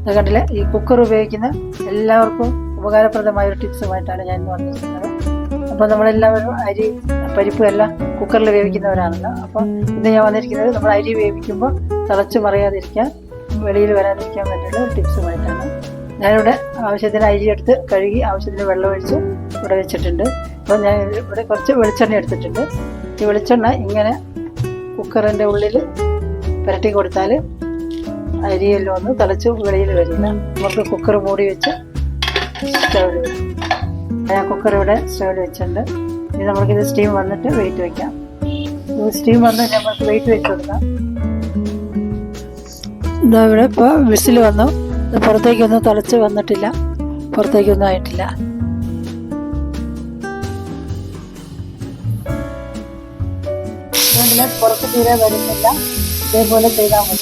ഇത് കണ്ടില്ലേ, ഈ കുക്കർ ഉപയോഗിക്കുന്ന എല്ലാവർക്കും ഉപകാരപ്രദമായ ഒരു ടിപ്സുമായിട്ടാണ് ഞാൻ ഇന്ന് വന്നിരിക്കുന്നത്. അപ്പോൾ നമ്മളെല്ലാവരും അരി പരിപ്പും എല്ലാം കുക്കറിൽ വേവിക്കുന്നവരാണല്ലോ. അപ്പം ഇന്ന് ഞാൻ വന്നിരിക്കുന്നത് നമ്മൾ അരി വേവിക്കുമ്പോൾ തിളച്ച് മറിയാതിരിക്കാൻ, വെളിയിൽ വരാതിരിക്കാൻ വേണ്ടിയുള്ള ഒരു ടിപ്സുമായിട്ടാണ്. ഞാനിവിടെ ആവശ്യത്തിന് അരി എടുത്ത് കഴുകി ആവശ്യത്തിന് വെള്ളം ഒഴിച്ച് ഇവിടെ വെച്ചിട്ടുണ്ട്. അപ്പോൾ ഞാൻ ഇവിടെ കുറച്ച് വെളിച്ചെണ്ണ എടുത്തിട്ടുണ്ട്. ഈ വെളിച്ചെണ്ണ ഇങ്ങനെ കുക്കറിൻ്റെ ഉള്ളിൽ പുരട്ടി കൊടുത്താൽ അരിയെല്ലാം ഒന്ന് തിളച്ച് വെളിയിൽ വരില്ല. നമുക്ക് കുക്കർ മൂടി വെച്ച് സ്റ്റൗവിൽ വെക്കും. ഞാൻ കുക്കർ ഇവിടെ സ്റ്റൗവിൽ വെച്ചിട്ടുണ്ട്. ഇനി നമുക്കിത് സ്റ്റീം വന്നിട്ട് വെയിറ്റ് വയ്ക്കാം. സ്റ്റീം വന്ന് നമുക്ക് വെയിറ്റ് വെച്ച് കൊടുക്കാം. ഇതാ ഇവിടെ ഇപ്പോൾ വിസിൽ വന്നു. പുറത്തേക്കൊന്നും തിളച്ച് വന്നിട്ടില്ല, പുറത്തേക്കൊന്നും ആയിട്ടില്ല. പുറത്ത് തീരെ വരുന്നില്ല. ഇതേപോലെ ചെയ്താൽ മതി.